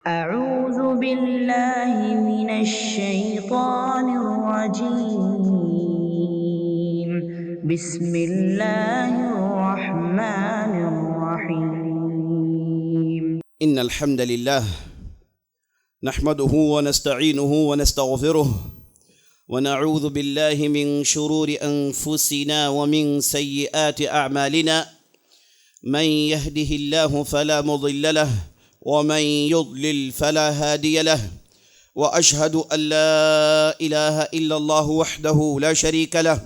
أعوذ بالله من الشيطان الرجيم. بسم الله الرحمن الرحيم. إن الحمد لله نحمده ونستعينه ونستغفره ونعوذ بالله من شرور أنفسنا ومن سيئات أعمالنا. من يهده الله فلا مضل له ومن يضلل فلا هادي له، وأشهد أن لا إله إلا الله وحده لا شريك له،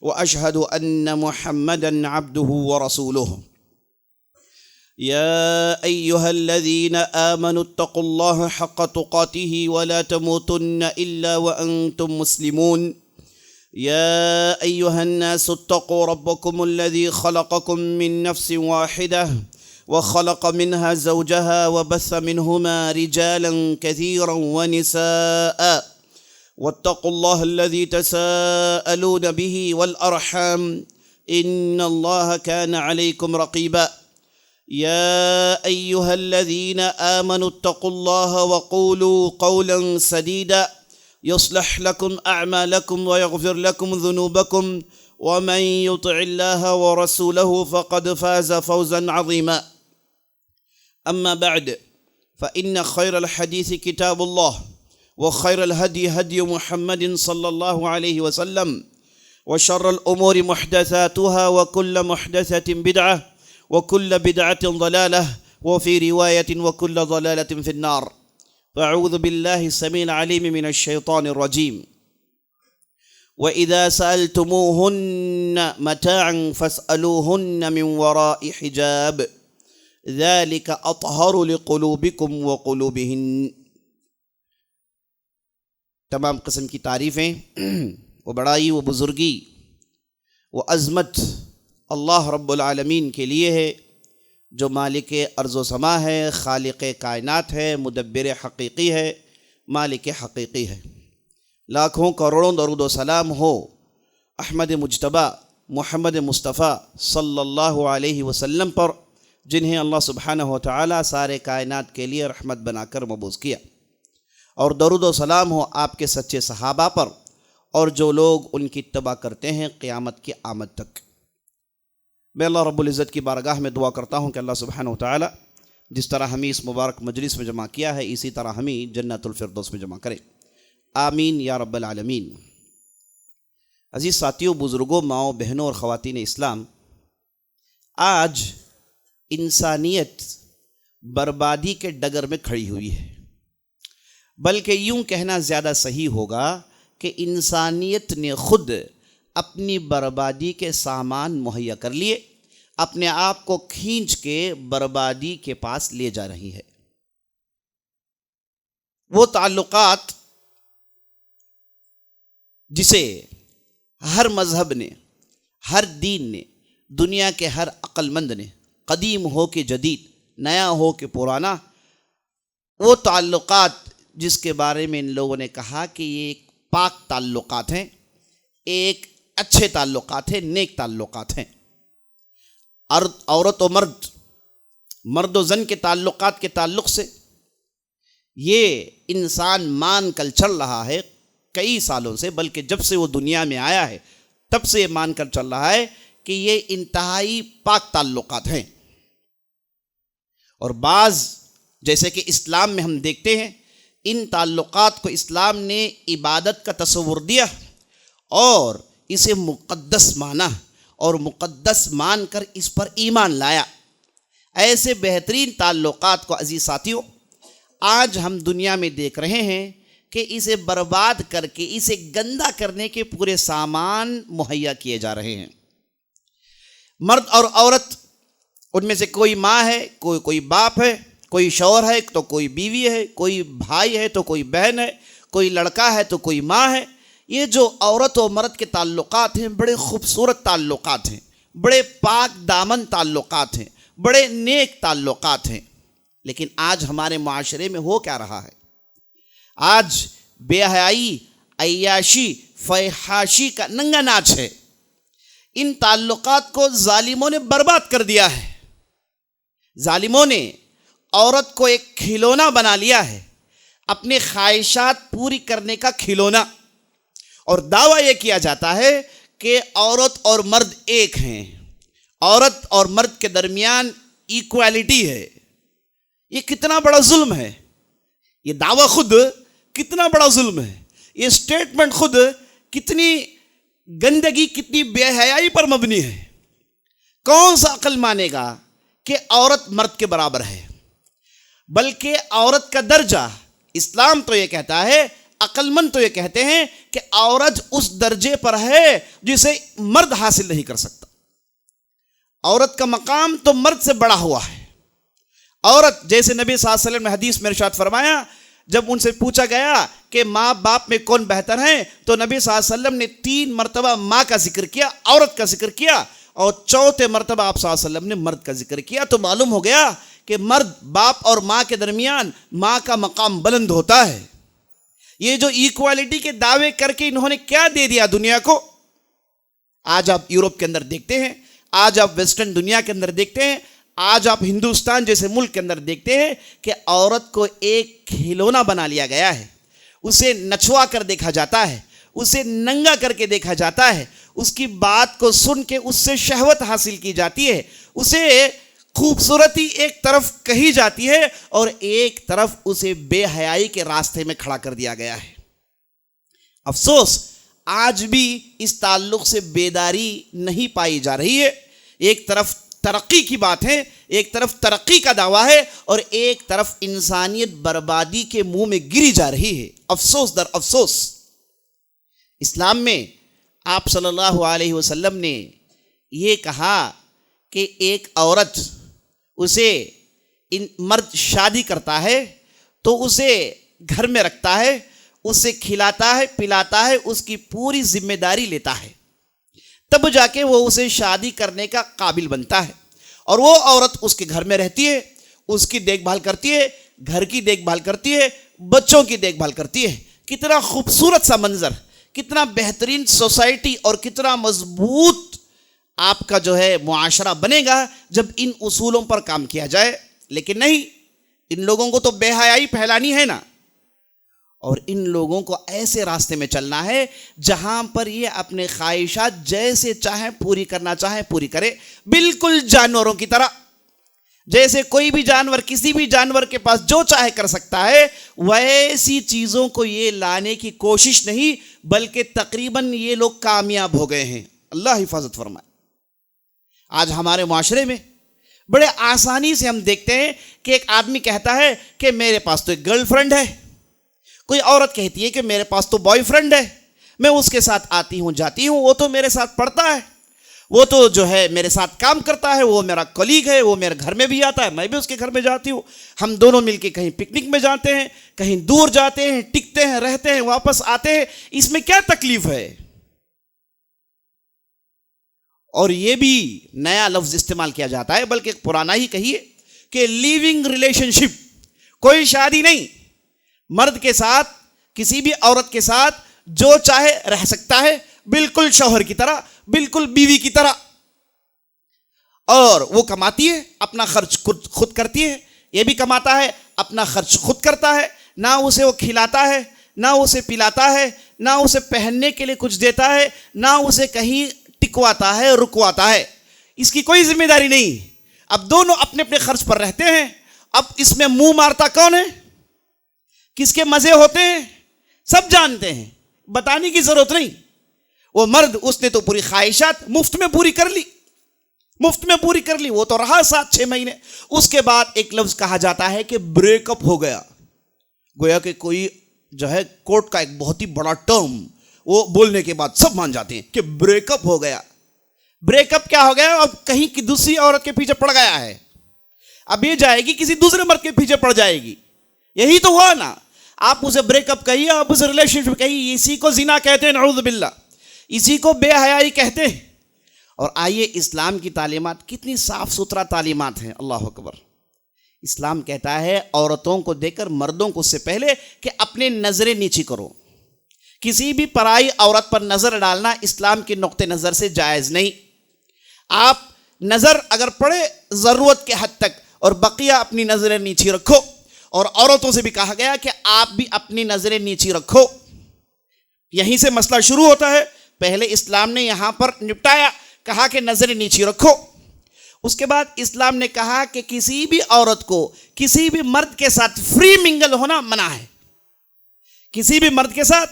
وأشهد أن محمدًا عبده ورسوله. يا أيها الذين آمنوا اتقوا الله حق تقاته ولا تموتن إلا وأنتم مسلمون. يا أيها الناس اتقوا ربكم الذي خلقكم من نفس واحدة وخلق منها زوجها وبث منهما رجالا كثيرا ونساء، واتقوا الله الذي تساءلون به والأرحام إن الله كان عليكم رقيبا. يا أيها الذين آمنوا اتقوا الله وقولوا قولا سديدا يصلح لكم أعمالكم ويغفر لكم ذنوبكم، ومن يطع الله ورسوله فقد فاز فوزا عظيما. أما بعد، فإن خير الحديث كتاب الله، وخير الهدي هدي محمد صلى الله عليه وسلم، وشر الأمور محدثاتها، وكل محدثة بدعة، وكل بدعة ضلالة، وفي رواية وكل ضلالة في النار. فأعوذ بالله السميع العليم من الشيطان الرجيم. وإذا سألتموهن متاعا فاسألوهن من وراء حجاب ذلك أطهر لقلوبكم وقلوبهن. تمام قسم کی تعریفیں و بڑائی و بزرگی و عظمت اللہ رب العالمین کے لیے ہے، جو مالک ارض و سما ہے، خالق کائنات ہے، مدبر حقیقی ہے، مالک حقیقی ہے۔ لاکھوں کروڑوں درود و سلام ہو احمد مجتبیٰ محمد مصطفیٰ صلی اللہ علیہ وسلم پر، جنہیں اللہ سبحانہ و تعالیٰ سارے کائنات کے لیے رحمت بنا کر مبعوث کیا، اور درود و سلام ہو آپ کے سچے صحابہ پر اور جو لوگ ان کی اتباع کرتے ہیں قیامت کی آمد تک۔ میں اللہ رب العزت کی بارگاہ میں دعا کرتا ہوں کہ اللہ سبحانہ و تعالیٰ جس طرح ہمیں اس مبارک مجلس میں جمع کیا ہے، اسی طرح ہمیں جنت الفردوس میں جمع کرے، آمین یا رب العالمین۔ عزیز ساتھیوں، بزرگوں، ماؤں، بہنوں اور خواتین اسلام، آج انسانیت بربادی کے ڈگر میں کھڑی ہوئی ہے، بلکہ یوں کہنا زیادہ صحیح ہوگا کہ انسانیت نے خود اپنی بربادی کے سامان مہیا کر لیے، اپنے آپ کو کھینچ کے بربادی کے پاس لے جا رہی ہے۔ وہ تعلقات جسے ہر مذہب نے، ہر دین نے، دنیا کے ہر عقل مند نے، قدیم ہو کہ جدید، نیا ہو کہ پرانا، وہ تعلقات جس کے بارے میں ان لوگوں نے کہا کہ یہ ایک پاک تعلقات ہیں، ایک اچھے تعلقات ہیں، نیک تعلقات ہیں۔ عورت و مرد، مرد و زن کے تعلقات کے تعلق سے یہ انسان مان کر چل رہا ہے کئی سالوں سے، بلکہ جب سے وہ دنیا میں آیا ہے تب سے یہ مان کر چل رہا ہے کہ یہ انتہائی پاک تعلقات ہیں۔ اور بعض جیسے کہ اسلام میں ہم دیکھتے ہیں، ان تعلقات کو اسلام نے عبادت کا تصور دیا اور اسے مقدس مانا، اور مقدس مان کر اس پر ایمان لایا۔ ایسے بہترین تعلقات کو عزیز ساتھیوں آج ہم دنیا میں دیکھ رہے ہیں کہ اسے برباد کر کے، اسے گندا کرنے کے پورے سامان مہیا کیے جا رہے ہیں۔ مرد اور عورت، ان میں سے کوئی ماں ہے، کوئی باپ ہے، کوئی شوہر ہے تو کوئی بیوی ہے، کوئی بھائی ہے تو کوئی بہن ہے، کوئی لڑکا ہے تو کوئی ماں ہے۔ یہ جو عورت و مرد کے تعلقات ہیں بڑے خوبصورت تعلقات ہیں، بڑے پاک دامن تعلقات ہیں، بڑے نیک تعلقات ہیں، لیکن آج ہمارے معاشرے میں ہو کیا رہا ہے؟ آج بے حیائی، عیاشی، فحاشی کا ننگا ناچ ہے۔ ان تعلقات کو ظالموں نے برباد کر دیا ہے۔ ظالموں نے عورت کو ایک کھلونا بنا لیا ہے، اپنے خواہشات پوری کرنے کا کھلونا، اور دعویٰ یہ کیا جاتا ہے کہ عورت اور مرد ایک ہیں، عورت اور مرد کے درمیان ایکوالٹی ہے۔ یہ کتنا بڑا ظلم ہے، یہ دعویٰ خود کتنا بڑا ظلم ہے، یہ سٹیٹمنٹ خود کتنی گندگی، کتنی بے حیائی پر مبنی ہے۔ کون سا عقل مانے گا کہ عورت مرد کے برابر ہے؟ بلکہ عورت کا درجہ، اسلام تو یہ کہتا ہے، عقل مند تو یہ کہتے ہیں کہ عورت اس درجے پر ہے جسے مرد حاصل نہیں کر سکتا۔ عورت کا مقام تو مرد سے بڑا ہوا ہے۔ عورت، جیسے نبی صلی اللہ علیہ وسلم نے حدیث میں ارشاد فرمایا، جب ان سے پوچھا گیا کہ ماں باپ میں کون بہتر ہیں، تو نبی صلی اللہ علیہ وسلم نے 3 مرتبہ ماں کا ذکر کیا، عورت کا ذکر کیا، اور 4تھے مرتبہ آپ صلی اللہ علیہ وسلم نے مرد کا ذکر کیا۔ تو معلوم ہو گیا کہ مرد، باپ اور ماں کے درمیان ماں کا مقام بلند ہوتا ہے۔ یہ جو ایکوالٹی کے دعوے کر کے انہوں نے کیا دے دیا دنیا کو، آج آپ یورپ کے اندر دیکھتے ہیں، آج آپ ویسٹرن دنیا کے اندر دیکھتے ہیں، آج آپ ہندوستان جیسے ملک کے اندر دیکھتے ہیں کہ عورت کو ایک کھلونا بنا لیا گیا ہے، اسے نچوا کر دیکھا جاتا ہے، اسے ننگا کر کے دیکھا جاتا ہے، اس کی بات کو سن کے اس سے شہوت حاصل کی جاتی ہے، اسے خوبصورتی ایک طرف کہی جاتی ہے اور ایک طرف اسے بے حیائی کے راستے میں کھڑا کر دیا گیا ہے۔ افسوس، آج بھی اس تعلق سے بیداری نہیں پائی جا رہی ہے۔ ایک طرف ترقی کی بات ہے، ایک طرف ترقی کا دعویٰ ہے، اور ایک طرف انسانیت بربادی کے منہ میں گری جا رہی ہے۔ افسوس در افسوس، اسلام میں آپ صلی اللہ علیہ وسلم نے یہ کہا کہ ایک عورت، اسے مرد شادی کرتا ہے تو اسے گھر میں رکھتا ہے، اسے کھلاتا ہے، پلاتا ہے، اس کی پوری ذمہ داری لیتا ہے، تب جا کے وہ اسے شادی کرنے کا قابل بنتا ہے، اور وہ عورت اس کے گھر میں رہتی ہے، اس کی دیکھ بھال کرتی ہے، گھر کی دیکھ بھال کرتی ہے، بچوں کی دیکھ بھال کرتی ہے۔ کتنا خوبصورت سا منظر، کتنا بہترین سوسائٹی اور کتنا مضبوط آپ کا جو ہے معاشرہ بنے گا جب ان اصولوں پر کام کیا جائے۔ لیکن نہیں، ان لوگوں کو تو بے حیائی پھیلانی ہے نا، اور ان لوگوں کو ایسے راستے میں چلنا ہے جہاں پر یہ اپنے خواہشات جیسے چاہیں پوری کرنا چاہیں پوری کرے، بالکل جانوروں کی طرح۔ جیسے کوئی بھی جانور کسی بھی جانور کے پاس جو چاہے کر سکتا ہے، ویسی چیزوں کو یہ لانے کی کوشش نہیں، بلکہ تقریباً یہ لوگ کامیاب ہو گئے ہیں۔ اللہ حفاظت فرمائے۔ آج ہمارے معاشرے میں بڑے آسانی سے ہم دیکھتے ہیں کہ ایک آدمی کہتا ہے کہ میرے پاس تو ایک گرل فرینڈ ہے، کوئی عورت کہتی ہے کہ میرے پاس تو بوائے فرینڈ ہے، میں اس کے ساتھ آتی ہوں جاتی ہوں، وہ تو میرے ساتھ پڑھتا ہے، وہ تو جو ہے میرے ساتھ کام کرتا ہے، وہ میرا کولیگ ہے، وہ میرے گھر میں بھی آتا ہے، میں بھی اس کے گھر میں جاتی ہوں، ہم دونوں مل کے کہیں پکنک میں جاتے ہیں، کہیں دور جاتے ہیں، ٹکتے ہیں، رہتے ہیں، واپس آتے ہیں، اس میں کیا تکلیف ہے؟ اور یہ بھی نیا لفظ استعمال کیا جاتا ہے، بلکہ پرانا ہی کہیے کہ لیونگ ریلیشن شپ، کوئی شادی نہیں، مرد کے ساتھ کسی بھی عورت کے ساتھ جو چاہے رہ سکتا ہے، بالکل شوہر کی طرح، بالکل بیوی کی طرح، اور وہ کماتی ہے، اپنا خرچ خود کرتی ہے، یہ بھی کماتا ہے، اپنا خرچ خود کرتا ہے، نہ اسے وہ کھلاتا ہے، نہ اسے پلاتا ہے، نہ اسے پہننے کے لیے کچھ دیتا ہے، نہ اسے کہیں ٹکواتا ہے، رکواتا ہے، اس کی کوئی ذمہ داری نہیں۔ اب دونوں اپنے اپنے خرچ پر رہتے ہیں، اب اس میں منہ مارتا کون ہے، کس کے مزے ہوتے ہیں، سب جانتے ہیں، بتانے کی ضرورت نہیں۔ وہ مرد، اس نے تو پوری خواہشات مفت میں پوری کر لی، مفت میں پوری کر لی، وہ تو رہا 7-6 مہینے، اس کے بعد ایک لفظ کہا جاتا ہے کہ بریک اپ ہو گیا، گویا کہ کوئی جو ہے کورٹ کا ایک بہت ہی بڑا ٹرم، وہ بولنے کے بعد سب مان جاتے ہیں کہ بریک اپ ہو گیا۔ بریک اپ کیا ہو گیا؟ اب کہیں کی دوسری عورت کے پیچھے پڑ گیا ہے، اب یہ جائے گی کسی دوسرے مرد کے پیچھے پڑ جائے گی، یہی تو ہوا نا۔ آپ اسے بریک اپ کہیے، آپ اسے ریلیشن شپ کہیے، اسی کو زنا کہتے ہیں، نعوذ باللہ، اسی کو بے حیائی کہتے ہیں۔ اور آئیے، اسلام کی تعلیمات کتنی صاف ستھرا تعلیمات ہیں، اللہ اکبر۔ اسلام کہتا ہے عورتوں کو دیکھ کر مردوں کو اس سے پہلے کہ اپنے نظریں نیچی کرو، کسی بھی پرائی عورت پر نظر ڈالنا اسلام کے نقطہ نظر سے جائز نہیں۔ آپ نظر اگر پڑے ضرورت کے حد تک، اور بقیہ اپنی نظریں نیچی رکھو. اور عورتوں سے بھی کہا گیا کہ آپ بھی اپنی نظریں نیچی رکھو. یہیں سے مسئلہ شروع ہوتا ہے. پہلے اسلام نے یہاں پر نپٹایا, کہا کہ نظریں نیچی رکھو. اس کے بعد اسلام نے کہا کہ کسی بھی عورت کو کسی بھی مرد کے ساتھ فری منگل ہونا منع ہے. کسی بھی مرد کے ساتھ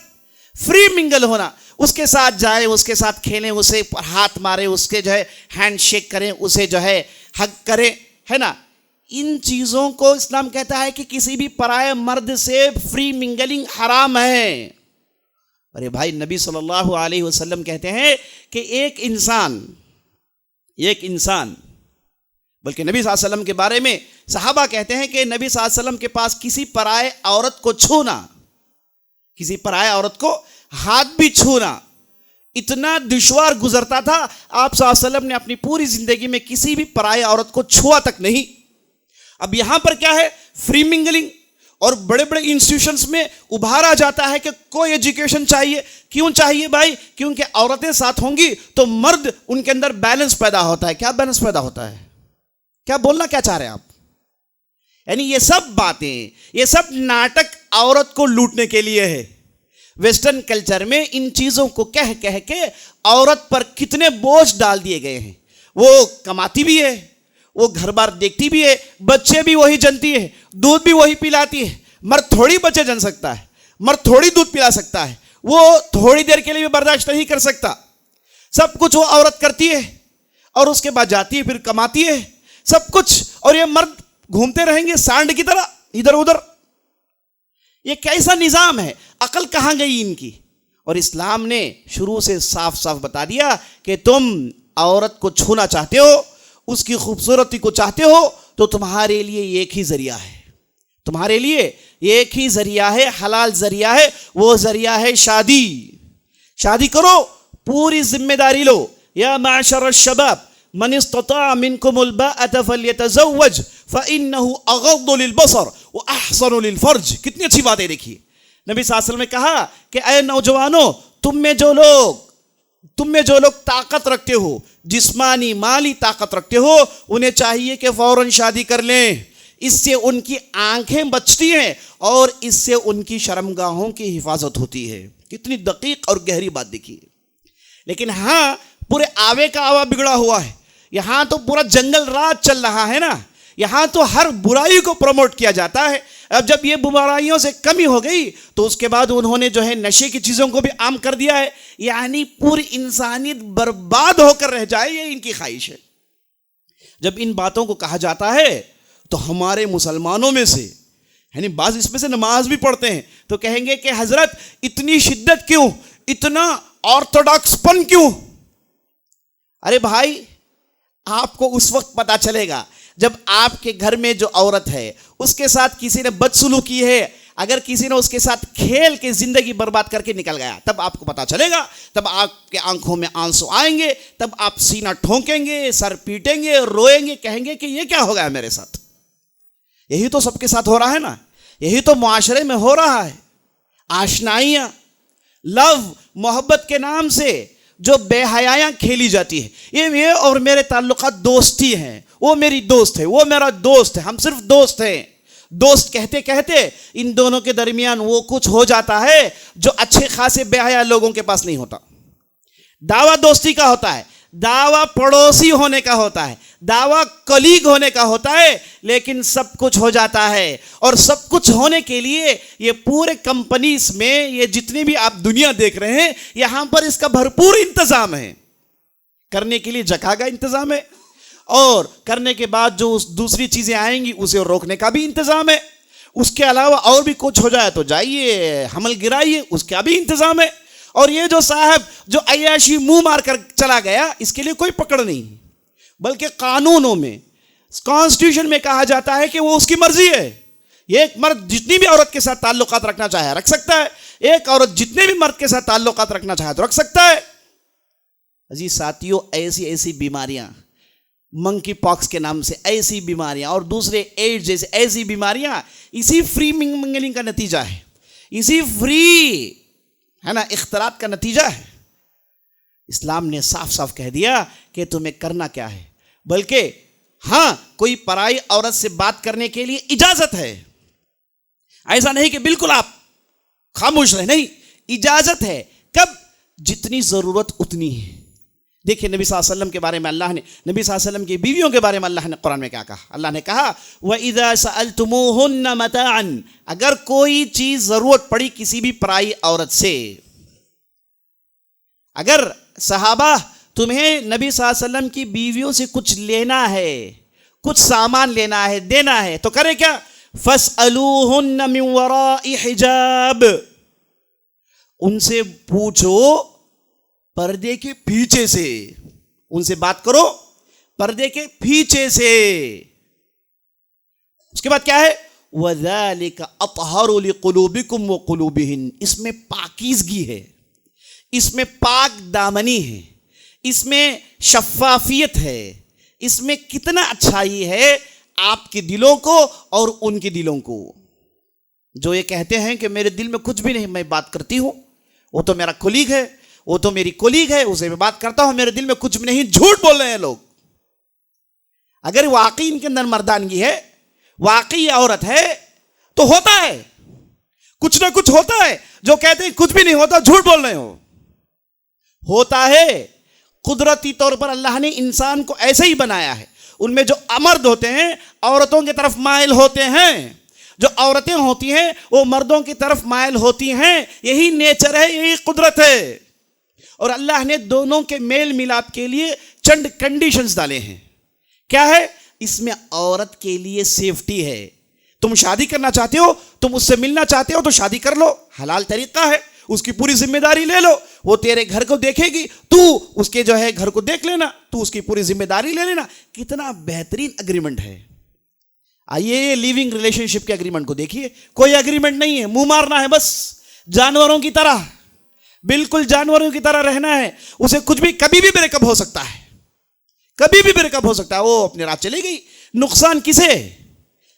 فری منگل ہونا, اس کے ساتھ جائے, اس کے ساتھ کھیلیں, اسے ہاتھ مارے, اس کے جو ہے ہینڈ شیک کریں, اسے جو ہے ہگ کریں, ہے نا. ان چیزوں کو اسلام کہتا ہے کہ کسی بھی پرائے مرد سے فری منگلنگ حرام ہے. ارے بھائی, نبی صلی اللہ علیہ وسلم کہتے ہیں کہ ایک انسان بلکہ نبی صلی اللہ علیہ وسلم کے بارے میں صحابہ کہتے ہیں کہ نبی صلی اللہ علیہ وسلم کے پاس کسی پرائے عورت کو چھونا, کسی پرائے عورت کو ہاتھ بھی چھونا اتنا دشوار گزرتا تھا. آپ صلی اللہ علیہ وسلم نے اپنی پوری زندگی میں کسی بھی پرائے عورت کو چھوا تک نہیں. اب یہاں پر کیا ہے, فری منگلنگ. اور بڑے بڑے انسٹیٹیوشنز میں ابھارا جاتا ہے کہ کوئی ایجوکیشن چاہیے. کیوں چاہیے بھائی؟ کیونکہ عورتیں ساتھ ہوں گی تو مرد ان کے اندر بیلنس پیدا ہوتا ہے. کیا بیلنس پیدا ہوتا ہے؟ کیا بولنا کیا چاہ رہے ہیں آپ؟ یعنی یہ سب باتیں, یہ سب ناٹک عورت کو لوٹنے کے لیے ہے. ویسٹرن کلچر میں ان چیزوں کو کہہ کے عورت پر کتنے بوجھ ڈال دیے گئے ہیں. وہ کماتی بھی ہے, وہ گھر بار دیکھتی بھی ہے, بچے بھی وہی جنتی ہے, دودھ بھی وہی پلاتی ہے. مرد تھوڑی بچے جن سکتا ہے, مرد تھوڑی دودھ پلا سکتا ہے, وہ تھوڑی دیر کے لیے بھی برداشت نہیں کر سکتا. سب کچھ وہ عورت کرتی ہے اور اس کے بعد جاتی ہے, پھر کماتی ہے سب کچھ, اور یہ مرد گھومتے رہیں گے سانڈ کی طرح ادھر ادھر. یہ کیسا نظام ہے؟ عقل کہاں گئی ان کی؟ اور اسلام نے شروع سے صاف صاف بتا دیا کہ تم عورت کو چھونا چاہتے ہو, اس کی خوبصورتی کو چاہتے ہو, تو تمہارے لیے ایک ہی ذریعہ ہے, تمہارے لیے ایک ہی ذریعہ ہے, حلال ذریعہ ہے. وہ ذریعہ ہے شادی. شادی کرو, پوری ذمہ داری لو. یا معشر الشباب من استطاع منکم الباءة فلیتزوج فإنه اغض للبصر واحسن للفرج. کتنی اچھی بات ہے. دیکھیے نبی صلی اللہ علیہ وسلم نے کہا کہ اے نوجوانوں, تم میں جو لوگ طاقت رکھتے ہو, جسمانی مالی طاقت رکھتے ہو, انہیں چاہیے کہ فوراً شادی کر لیں. اس سے ان کی آنکھیں بچتی ہیں اور اس سے ان کی شرمگاہوں کی حفاظت ہوتی ہے. کتنی دقیق اور گہری بات دیکھیے. لیکن ہاں, پورے آوے کا آوا بگڑا ہوا ہے. یہاں تو پورا جنگل راج چل رہا ہے نا. یہاں تو ہر برائی کو پروموٹ کیا جاتا ہے. اب جب یہ برائیوں سے کمی ہو گئی تو اس کے بعد انہوں نے جو ہے نشے کی چیزوں کو بھی عام کر دیا ہے. یعنی پوری انسانیت برباد ہو کر رہ جائے, یہ ان کی خواہش ہے. جب ان باتوں کو کہا جاتا ہے تو ہمارے مسلمانوں میں سے, یعنی بعض اس میں سے نماز بھی پڑھتے ہیں, تو کہیں گے کہ حضرت اتنی شدت کیوں, اتنا آرتھوڈاکس پن کیوں؟ ارے بھائی, آپ کو اس وقت پتا چلے گا جب آپ کے گھر میں جو عورت ہے اس کے ساتھ کسی نے بدسلوکی ہے, اگر کسی نے اس کے ساتھ کھیل کے زندگی برباد کر کے نکل گیا, تب آپ کو پتا چلے گا. تب آپ کے آنکھوں میں آنسو آئیں گے, تب آپ سینہ ٹھونکیں گے, سر پیٹیں گے, روئیں گے, کہیں گے کہ یہ کیا ہو گیا میرے ساتھ. یہی تو سب کے ساتھ ہو رہا ہے نا, یہی تو معاشرے میں ہو رہا ہے. آشنائیاں, لو, محبت کے نام سے جو بے حیائیاں کھیلی جاتی ہے. یہ اور میرے تعلقات دوستی ہیں, وہ میری دوست ہے, وہ میرا دوست ہے, ہم صرف دوست ہیں. دوست کہتے کہتے ان دونوں کے درمیان وہ کچھ ہو جاتا ہے جو اچھے خاصے بے حیا لوگوں کے پاس نہیں ہوتا. دعویٰ دوستی کا ہوتا ہے, دعویٰ پڑوسی ہونے کا ہوتا ہے, دعویٰ کلیگ ہونے کا ہوتا ہے, لیکن سب کچھ ہو جاتا ہے. اور سب کچھ ہونے کے لیے یہ پورے کمپنیز میں یہ جتنی بھی آپ دنیا دیکھ رہے ہیں, یہاں پر اس کا بھرپور انتظام ہے. کرنے کے لیے جگہ کا انتظام ہے, اور کرنے کے بعد جو دوسری چیزیں آئیں گی اسے روکنے کا بھی انتظام ہے. اس کے علاوہ اور بھی کچھ ہو جائے تو جائیے حمل گرائیے, اس کا بھی انتظام ہے. اور یہ جو صاحب جو عیاشی منہ مار کر چلا گیا, اس کے لیے کوئی پکڑ نہیں, بلکہ قانونوں میں, کانسٹیٹیوشن میں کہا جاتا ہے کہ وہ اس کی مرضی ہے. ایک مرد جتنی بھی عورت کے ساتھ تعلقات رکھنا چاہے رکھ سکتا ہے, ایک عورت جتنے بھی مرد کے ساتھ تعلقات رکھنا چاہے تو رکھ سکتا ہے. عزیز ساتھیوں, ایسی بیماریاں, منکی پاکس کے نام سے ایسی بیماریاں, اور دوسرے ایڈز جیسے ایسی بیماریاں اسی فری منگلنگ کا نتیجہ ہے, اسی فری ہے نا اختلاط کا نتیجہ ہے. اسلام نے صاف صاف کہہ دیا کہ تمہیں کرنا کیا ہے, بلکہ ہاں کوئی پرائی عورت سے بات کرنے کے لیے اجازت ہے، ایسا نہیں کہ بالکل آپ خاموش رہیں، نہیں، اجازت ہے. کب؟ جتنی ضرورت اتنی ہے. دیکھیں نبی صلی اللہ علیہ وسلم کے بارے میں اللہ نے، نبی صلی اللہ علیہ وسلم کی بیویوں کے بارے میں اللہ نے قرآن میں کیا کہا؟ اللہ نے کہا وَإِذَا سَأَلْتُمُوهُنَّ مَتَاعًا، اگر کوئی چیز ضرورت پڑی کسی بھی پرائی عورت سے، اگر صحابہ تمہیں نبی صلی اللہ علیہ وسلم کی بیویوں سے کچھ لینا ہے، کچھ سامان لینا ہے، دینا ہے، تو کرے کیا؟ فَاسْأَلُوهُنَّ مِنْ وَرَاءِ حِجَابٍ، ان سے پوچھو پردے کے پیچھے سے، ان سے بات کرو پردے کے پیچھے سے. اس کے بعد کیا ہے؟ وَذَلِكَ أَطْهَرُ لِقُلُوبِكُمْ وَقُلُوبِهِنْ، اس میں پاکیزگی ہے، اس میں پاک دامنی ہے، اس میں شفافیت ہے، اس میں کتنا اچھائی ہے آپ کے دلوں کو اور ان کے دلوں کو. جو یہ کہتے ہیں کہ میرے دل میں کچھ بھی نہیں، میں بات کرتی ہوں، وہ تو میرا کولیگ ہے، وہ تو میری کولیگ ہے، اسے میں بات کرتا ہوں، میرے دل میں کچھ بھی نہیں، جھوٹ بول رہے ہیں لوگ. اگر واقعی ان کے اندر مردانگی ہے، واقعی عورت ہے، تو ہوتا ہے، کچھ نہ کچھ ہوتا ہے. جو کہتے ہیں کچھ بھی نہیں ہوتا، جھوٹ بول رہے ہو. ہوتا ہے. قدرتی طور پر اللہ نے انسان کو ایسے ہی بنایا ہے. ان میں جو مرد ہوتے ہیں عورتوں کی طرف مائل ہوتے ہیں، جو عورتیں ہوتی ہیں وہ مردوں کی طرف مائل ہوتی ہیں. یہی نیچر ہے، یہی قدرت ہے. اور اللہ نے دونوں کے میل ملاپ کے لیے چند کنڈیشنز ڈالے ہیں. کیا ہے؟ اس میں عورت کے لیے سیفٹی ہے. تم شادی کرنا چاہتے ہو، تم اس سے ملنا چاہتے ہو تو شادی کر لو، حلال طریقہ ہے، اس کی پوری ذمہ داری لے لو. وہ تیرے گھر کو دیکھے گی، تو اس کے جو ہے گھر کو دیکھ لینا، تو اس کی پوری ذمہ داری لے لینا. کتنا بہترین اگریمنٹ ہے. آئیے لیونگ ریلیشن شپ کے اگریمنٹ کو دیکھیے. کوئی اگریمنٹ نہیں ہے، منہ مارنا ہے بس، جانوروں کی طرح، بالکل جانوروں کی طرح رہنا ہے. اسے کچھ بھی کبھی بھی بریک اپ ہو سکتا ہے، کبھی بھی بریک اپ ہو سکتا ہے. وہ اپنے راہ چلے گئی. نقصان کسے؟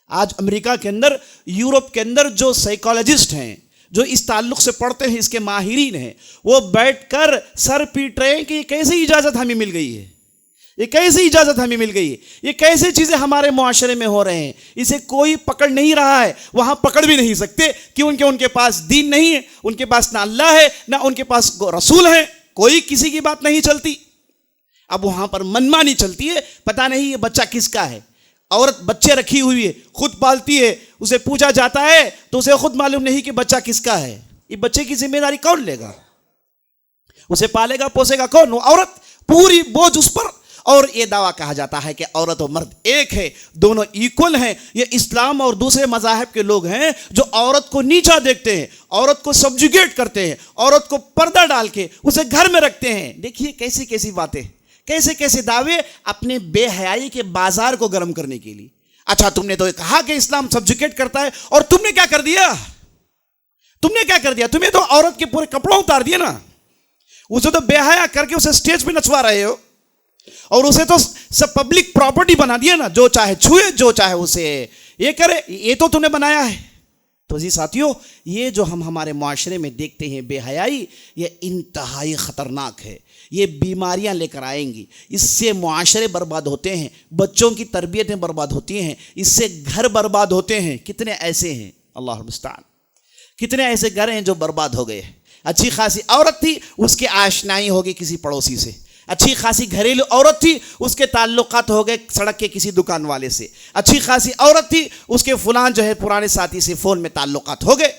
آج امریکہ کے اندر، یورپ کے اندر جو سائیکالوجسٹ ہیں، جو اس تعلق سے پڑھتے ہیں، اس کے ماہرین ہیں، وہ بیٹھ کر سر پیٹ رہے ہیں کہ یہ کیسی اجازت ہمیں مل گئی ہے، یہ کیسی اجازت ہمیں مل گئی ہے، یہ کیسے چیزیں ہمارے معاشرے میں ہو رہے ہیں. اسے کوئی پکڑ نہیں رہا ہے، وہاں پکڑ بھی نہیں سکتے کیونکہ ان کے پاس دین نہیں ہے، ان کے پاس نہ اللہ ہے، نہ ان کے پاس رسول ہیں، کوئی کسی کی بات نہیں چلتی. اب وہاں پر منمانی چلتی ہے. پتہ نہیں یہ بچہ کس کا ہے. عورت بچے رکھی ہوئی ہے، خود پالتی ہے، اسے پوچھا جاتا ہے تو اسے خود معلوم نہیں کہ بچہ کس کا ہے. یہ بچے کی ذمہ داری کون لے گا؟ اسے پالے گا پوسے گا کون؟ وہ عورت. پوری بوجھ اس پر. اور یہ دعویٰ کہا جاتا ہے کہ عورت و مرد ایک ہے، دونوں ایکول ہیں. یہ اسلام اور دوسرے مذاہب کے لوگ ہیں جو عورت کو نیچا دیکھتے ہیں، عورت کو سبجوگیٹ کرتے ہیں، عورت کو پردہ ڈال کے اسے گھر میں رکھتے ہیں. دیکھیے کیسی کیسی باتیں، کیسے کیسے دعوے اپنے بے حیائی کے بازار کو گرم کرنے کے لیے. اچھا تم نے تو کہا کہ اسلام سبجوگیٹ کرتا ہے، اور تم نے کیا کر دیا؟ تم نے کیا کر دیا؟ تمہیں تو عورت کے پورے کپڑوں اتار دیے نا. اسے تو بے حیا کر کے اسے سٹیج پہ نچوا رہے ہو، اور اسے تو سب پبلک پراپرٹی بنا دیا نا، جو چاہے چھوئے، جو چاہے اسے یہ کرے. یہ تو تم نے بنایا ہے. تو جی ساتھیو، یہ جو ہم ہمارے معاشرے میں دیکھتے ہیں بے حیائی، یہ انتہائی خطرناک ہے. یہ بیماریاں لے کر آئیں گی. اس سے معاشرے برباد ہوتے ہیں، بچوں کی تربیتیں برباد ہوتی ہیں، اس سے گھر برباد ہوتے ہیں. کتنے ایسے ہیں، اللہ المستعان، کتنے ایسے گھر ہیں جو برباد ہو گئے. اچھی خاصی عورت تھی، اس کی آشنائی ہوگی کسی پڑوسی سے. اچھی خاصی گھریلو عورت تھی، اس کے تعلقات ہو گئے سڑک کے کسی دکان والے سے. اچھی خاصی عورت تھی، اس کے فلان جو ہے پرانے ساتھی سے فون میں تعلقات ہو گئے.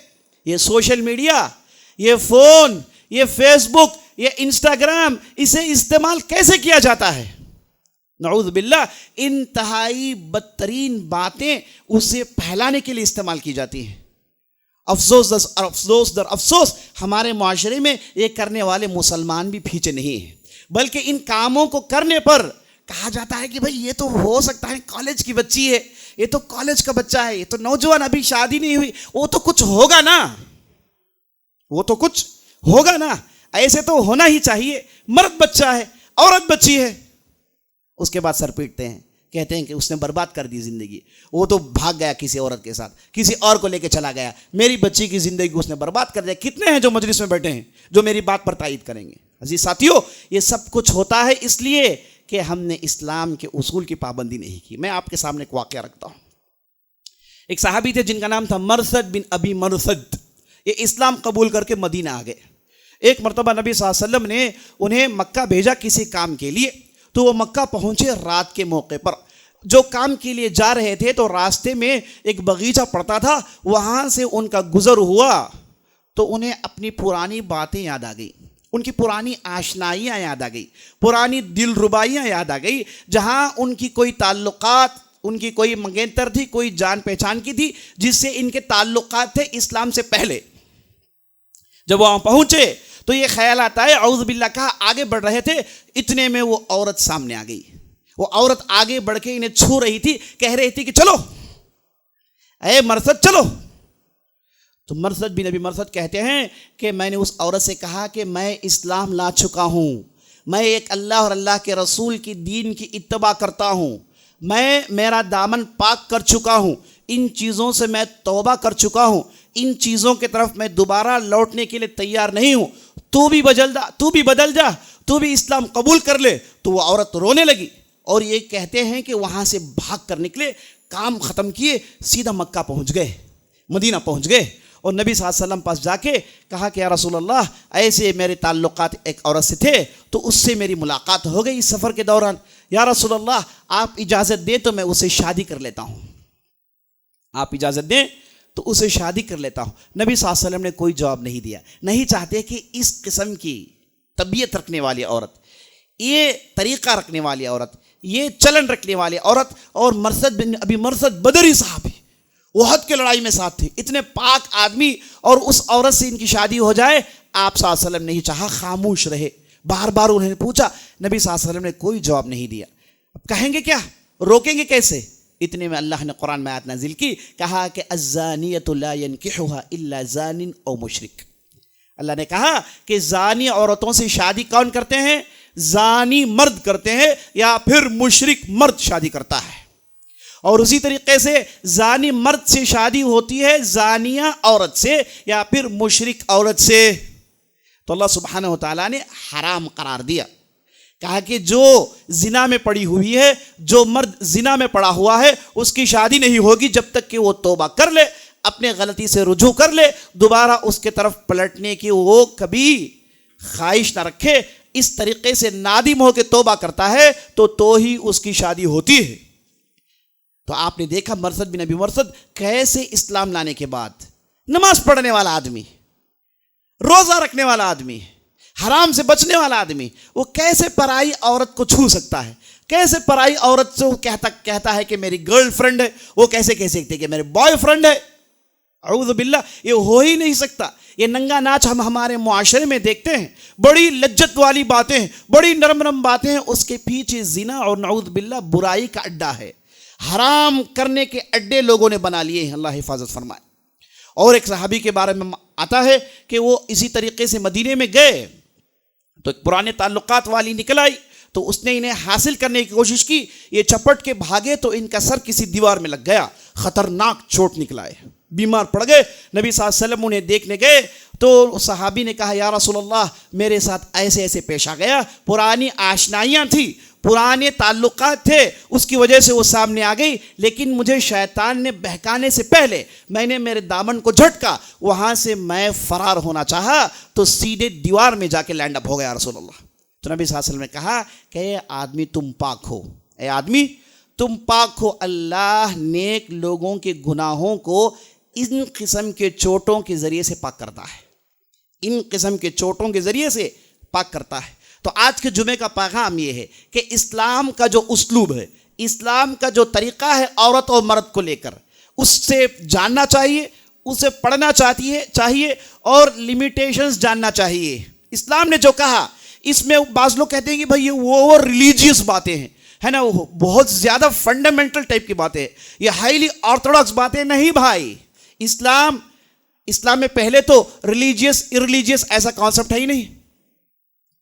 یہ سوشل میڈیا، یہ فون، یہ فیس بک، یہ انسٹاگرام، اسے استعمال کیسے کیا جاتا ہے؟ نعوذ باللہ، انتہائی بدترین باتیں اسے پھیلانے کے لیے استعمال کی جاتی ہیں. افسوس در افسوس در افسوس، ہمارے معاشرے میں یہ کرنے والے مسلمان بھی پیچھے نہیں ہیں، بلکہ ان کاموں کو کرنے پر کہا جاتا ہے کہ بھئی یہ تو ہو سکتا ہے کالج کی بچی ہے، یہ تو کالج کا بچہ ہے، یہ تو نوجوان، ابھی شادی نہیں ہوئی، وہ تو کچھ ہوگا نا، وہ تو کچھ ہوگا نا. ایسے تو ہونا ہی چاہیے. مرد بچہ ہے، عورت بچی ہے. اس کے بعد سر پیٹتے ہیں، کہتے ہیں کہ اس نے برباد کر دی زندگی، وہ تو بھاگ گیا کسی عورت کے ساتھ، کسی اور کو لے کے چلا گیا، میری بچی کی زندگی کو اس نے برباد کر دیا. کتنے ہیں جو مجلس میں بیٹھے ہیں جو میری بات پر تائید کریں گے؟ عزیز ساتھیو، یہ سب کچھ ہوتا ہے اس لیے کہ ہم نے اسلام کے اصول کی پابندی نہیں کی. میں آپ کے سامنے ایک واقعہ رکھتا ہوں. ایک صحابی تھے جن کا نام تھا مرثد بن ابی مرثد. یہ اسلام قبول کر کے مدینہ آ گئے. ایک مرتبہ نبی صلی اللہ علیہ وسلم نے انہیں مکہ بھیجا کسی کام کے لیے. تو وہ مکہ پہنچے رات کے موقع پر. جو کام کے لیے جا رہے تھے تو راستے میں ایک باغیچہ پڑتا تھا, وہاں سے ان کا گزر ہوا تو انہیں اپنی پرانی باتیں یاد آ گئی, ان کی پرانی آشنائیاں یاد آ گئی, پرانی دل ربائیاں یاد آ گئی, جہاں ان کی کوئی تعلقات, ان کی کوئی منگیتر تھی, کوئی جان پہچان کی تھی جس سے ان کے تعلقات تھے اسلام سے پہلے. جب وہاں پہنچے تو یہ خیال آتا ہے, اعوذ باللہ کہا, آگے بڑھ رہے تھے, اتنے میں وہ عورت سامنے آ گئی. وہ عورت آگے بڑھ کے انہیں چھو رہی تھی, کہہ رہی تھی کہ چلو اے مرثد چلو. تو مرثد بن ابی مرثد کہتے ہیں کہ میں نے اس عورت سے کہا کہ میں اسلام لا چکا ہوں, میں ایک اللہ اور اللہ کے رسول کی دین کی اتباع کرتا ہوں, میں میرا دامن پاک کر چکا ہوں, ان چیزوں سے میں توبہ کر چکا ہوں, ان چیزوں کی طرف میں دوبارہ لوٹنے کے لیے تیار نہیں ہوں, تو بھی بدل جا, تو بھی اسلام قبول کر لے. تو وہ عورت رونے لگی اور یہ کہتے ہیں کہ وہاں سے بھاگ کر نکلے, کام ختم کیے, سیدھا مکہ پہنچ گئے, مدینہ پہنچ گئے, اور نبی صلی اللہ علیہ وسلم پاس جا کے کہا کہ یا رسول اللہ, ایسے میرے تعلقات ایک عورت سے تھے تو اس سے میری ملاقات ہو گئی اس سفر کے دوران, یا رسول اللہ آپ اجازت دیں تو میں اسے شادی کر لیتا ہوں, آپ اجازت دیں تو اسے شادی کر لیتا ہوں. نبی صلی اللہ علیہ وسلم نے کوئی جواب نہیں دیا. نہیں چاہتے کہ اس قسم کی طبیعت رکھنے والی عورت, یہ طریقہ رکھنے والی عورت, یہ چلن رکھنے والی عورت, اور مرثد بن ابی مرثد بدری صحابی, احد کی لڑائی میں ساتھ تھے, اتنے پاک آدمی, اور اس عورت سے ان کی شادی ہو جائے. آپ صلی اللہ علیہ وسلم نہیں چاہا, خاموش رہے. بار بار انہوں نے پوچھا, نبی صلی اللہ علیہ وسلم نے کوئی جواب نہیں دیا. اب کہیں گے کیا, روکیں گے کیسے؟ اتنے میں اللہ نے قرآن میں آیت نازل کی, کہا کہ الزانیۃ لا ینکحها الا زان او مشرک. اللہ نے کہا کہ زانی عورتوں سے شادی کون کرتے ہیں؟ زانی مرد کرتے ہیں یا پھر مشرک مرد شادی کرتا ہے. اور اسی طریقے سے زانی مرد سے شادی ہوتی ہے زانیہ عورت سے یا پھر مشرک عورت سے. تو اللہ سبحانہ و تعالیٰ نے حرام قرار دیا, کہا کہ جو زنا میں پڑی ہوئی ہے, جو مرد زنا میں پڑا ہوا ہے, اس کی شادی نہیں ہوگی جب تک کہ وہ توبہ کر لے, اپنے غلطی سے رجوع کر لے, دوبارہ اس کے طرف پلٹنے کی وہ کبھی خواہش نہ رکھے. اس طریقے سے نادم ہو کے توبہ کرتا ہے تو ہی اس کی شادی ہوتی ہے. تو آپ نے دیکھا مرثد بن ابی مرثد کیسے اسلام لانے کے بعد نماز پڑھنے والا آدمی, روزہ رکھنے والا آدمی, حرام سے بچنے والا آدمی, وہ کیسے پرائی عورت کو چھو سکتا ہے, کیسے پرائی عورت سے وہ کہتا ہے کہ میری گرل فرینڈ ہے, وہ کیسے کہہ سکتے کہ میرے بوائے فرینڈ ہے. اعوذ باللہ, یہ ہو ہی نہیں سکتا. یہ ننگا ناچ ہم ہمارے معاشرے میں دیکھتے ہیں, بڑی لجت والی باتیں, بڑی نرم نرم باتیں ہیں, اس کے پیچھے زنا اور نعوذ باللہ برائی کا اڈا ہے, حرام کرنے کے اڈے لوگوں نے بنا لیے ہیں. اللہ حفاظت فرمائے. اور ایک صحابی کے بارے میں آتا ہے کہ وہ اسی طریقے سے مدینے میں گئے تو ایک پرانے تعلقات والی نکل آئی, تو اس نے انہیں حاصل کرنے کی کوشش کی. یہ چپٹ کے بھاگے تو ان کا سر کسی دیوار میں لگ گیا, خطرناک چوٹ نکلائے, بیمار پڑ گئے. نبی صلی اللہ علیہ وسلم انہیں دیکھنے گئے تو صحابی نے کہا یا رسول اللہ میرے ساتھ ایسے ایسے پیش آ گیا, پرانی آشنائیاں تھیں, پرانے تعلقات تھے, اس کی وجہ سے وہ سامنے آ گئی, لیکن مجھے شیطان نے بہکانے سے پہلے میں نے میرے دامن کو جھٹکا, وہاں سے میں فرار ہونا چاہا تو سیدھے دیوار میں جا کے لینڈ اپ ہو گیا رسول اللہ. تو نبی صلی اللہ علیہ وسلم نے کہا کہ اے آدمی تم پاک ہو, اے آدمی تم پاک ہو, اللہ نیک لوگوں کے گناہوں کو ان قسم کے چوٹوں کے ذریعے سے پاک کرتا ہے, ان قسم کے چوٹوں کے ذریعے سے پاک کرتا ہے. تو آج کے جمعے کا پیغام یہ ہے کہ اسلام کا جو اسلوب ہے, اسلام کا جو طریقہ ہے عورت اور مرد کو لے کر, اس سے جاننا چاہیے, اسے پڑھنا چاہیے اور لیمیٹیشنز جاننا چاہیے. اسلام نے جو کہا اس میں بعض لوگ کہتے ہیں کہ بھائی وہ ریلیجیس باتیں ہیں, ہے نا, وہ بہت زیادہ فنڈامنٹل ٹائپ کی باتیں, یہ ہائیلی آرتھوڈاکس باتیں نہیں بھائی. اسلام میں پہلے تو ریلیجیس ارریلیجیس ایسا کانسیپٹ ہے ہی نہیں.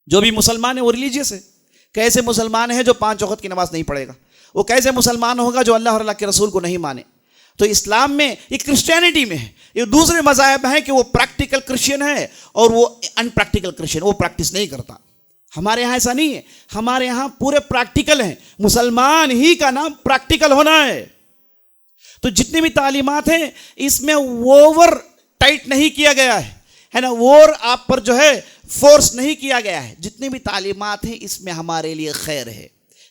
جو بھی مسلمان ہے وہ ریلیجیس ہے. کیسے مسلمان ہے جو 5 وقت کی نماز نہیں پڑھے گا, وہ کیسے مسلمان ہوگا جو اللہ اور اللہ کے رسول کو نہیں مانے. تو اسلام میں, یہ کرسچینٹی میں ہے, یہ دوسرے مذاہب ہیں کہ وہ پریکٹیکل کرسچین ہے اور وہ ان پریکٹیکل کرسچین, وہ پریکٹس نہیں کرتا. ہمارے یہاں ایسا نہیں ہے، ہمارے یہاں پورے پریکٹیکل ہیں، مسلمان ہی کا نام پریکٹیکل ہونا ہے. تو جتنی بھی تعلیمات ہیں اس میں اوور ٹائٹ نہیں کیا گیا ہے نا، اوور آپ پر جو ہے فورس نہیں کیا گیا ہے. جتنی بھی تعلیمات ہیں اس میں ہمارے لیے خیر ہے.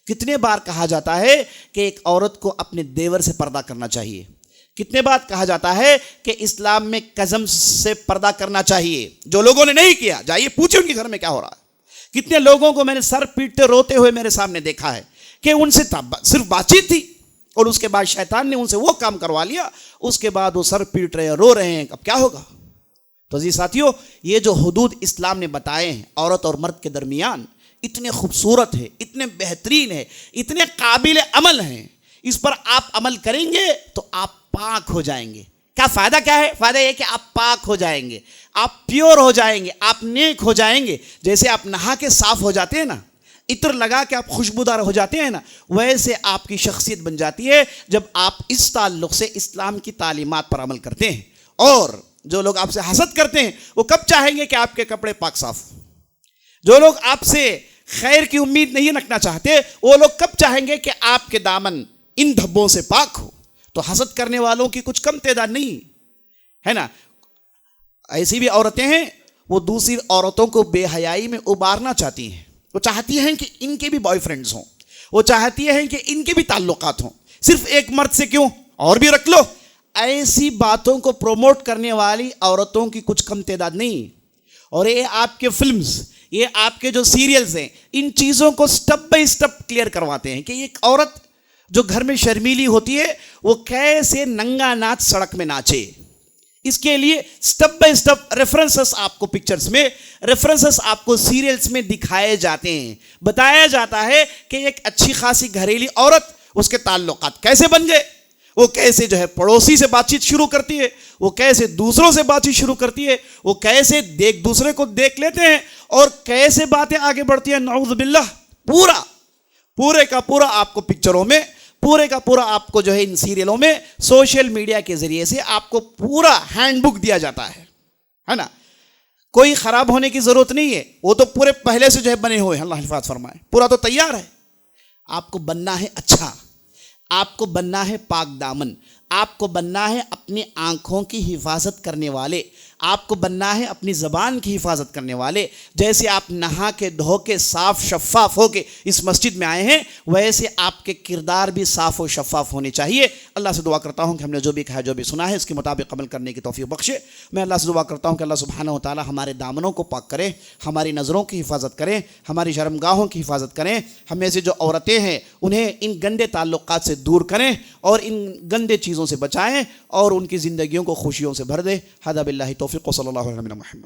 کتنے بار کہا جاتا ہے کہ ایک عورت کو اپنے دیور سے پردہ کرنا چاہیے، کتنے بار کہا جاتا ہے کہ اسلام میں کزم سے پردہ کرنا چاہیے. جو لوگوں نے نہیں کیا جائیے پوچھیں ان کے گھر میں کیا ہو رہا ہے. کتنے لوگوں کو میں نے سر پیٹتے روتے ہوئے میرے سامنے دیکھا ہے کہ ان سے صرف بات چیت تھی اور اس کے بعد شیطان نے ان سے وہ کام کروا لیا، اس کے بعد وہ سر پیٹ رہے ہیں، رو رہے ہیں. اب کیا ہوگا؟ تو عزیز ساتھیو، یہ جو حدود اسلام نے بتائے ہیں عورت اور مرد کے درمیان، اتنے خوبصورت ہے، اتنے بہترین ہے، اتنے قابل عمل ہیں. اس پر آپ عمل کریں گے تو آپ پاک ہو جائیں گے. کیا فائدہ کیا ہے؟ فائدہ یہ کہ آپ پاک ہو جائیں گے، آپ پیور ہو جائیں گے، آپ نیک ہو جائیں گے. جیسے آپ نہا کے صاف ہو جاتے ہیں نا، عطر لگا کے آپ خوشبودار ہو جاتے ہیں نا، ویسے آپ کی شخصیت بن جاتی ہے جب آپ اس تعلق سے اسلام کی تعلیمات پر عمل کرتے ہیں. اور جو لوگ آپ سے حسد کرتے ہیں وہ کب چاہیں گے کہ آپ کے کپڑے پاک صاف ہوں؟ جو لوگ آپ سے خیر کی امید نہیں رکھنا چاہتے وہ لوگ کب چاہیں گے کہ آپ کے دامن ان دھبوں سے پاک ہو؟ تو حسد کرنے والوں کی کچھ کم تعداد نہیں ہے نا. ایسی بھی عورتیں ہیں وہ دوسری عورتوں کو بے حیائی میں ابارنا چاہتی ہیں. وہ چاہتی ہیں کہ ان کے بھی بوائے فرینڈز ہوں، وہ چاہتی ہیں کہ ان کے بھی تعلقات ہوں. صرف ایک مرد سے کیوں، اور بھی رکھ لو. ایسی باتوں کو پروموٹ کرنے والی عورتوں کی کچھ کم تعداد نہیں. اور یہ آپ کے فلمز، یہ آپ کے جو سیریلز ہیں، ان چیزوں کو سٹیپ بائی سٹیپ کلیئر کرواتے ہیں کہ ایک عورت جو گھر میں شرمیلی ہوتی ہے وہ کیسے ننگا ناچ سڑک میں ناچے. اس کے لیے سٹیپ بائی سٹیپ ریفرنسز آپ کو پکچرز میں، ریفرنسز آپ کو سیریلز میں دکھائے جاتے ہیں. بتایا جاتا ہے کہ ایک اچھی خاصی گھریلو عورت، اس کے تعلقات کیسے بن گئے، وہ کیسے جو ہے پڑوسی سے بات چیت شروع کرتی ہے، وہ کیسے دوسروں سے بات چیت شروع کرتی ہے، وہ کیسے ایک دوسرے کو دیکھ لیتے ہیں اور کیسے باتیں آگے بڑھتی ہیں. نعوذ باللہ. پورے کا پورا آپ کو پکچروں میں، پورے کا پورا آپ کو جو ہے ان سیریلوں میں، سوشل میڈیا کے ذریعے سے آپ کو پورا ہینڈ بک دیا جاتا ہے نا. کوئی خراب ہونے کی ضرورت نہیں ہے، وہ تو پورے پہلے سے جو ہے بنے ہوئے ہیں. اللہ حفاظت فرمائے. پورا تو تیار ہے. آپ کو بننا ہے اچھا، آپ کو بننا ہے پاک دامن، آپ کو بننا ہے اپنی آنکھوں کی حفاظت کرنے والے، آپ کو بننا ہے اپنی زبان کی حفاظت کرنے والے. جیسے آپ نہا کے دھو کے صاف شفاف ہو کے اس مسجد میں آئے ہیں، ویسے آپ کے کردار بھی صاف و شفاف ہونے چاہیے. اللہ سے دعا کرتا ہوں کہ ہم نے جو بھی کہا، جو بھی سنا ہے، اس کے مطابق عمل کرنے کی توفیق بخشے. میں اللہ سے دعا کرتا ہوں کہ اللہ سبحانہ و تعالی ہمارے دامنوں کو پاک کرے، ہماری نظروں کی حفاظت کرے، ہماری شرمگاہوں کی حفاظت کریں. ہمیں سے جو عورتیں ہیں انہیں ان گندے تعلقات سے دور کریں اور ان گندے چیزوں سے بچائیں اور ان کی زندگیوں کو خوشیوں سے بھر دے. ھذا باللہ توفیق، صلی اللہ علیہ وسلم محمد.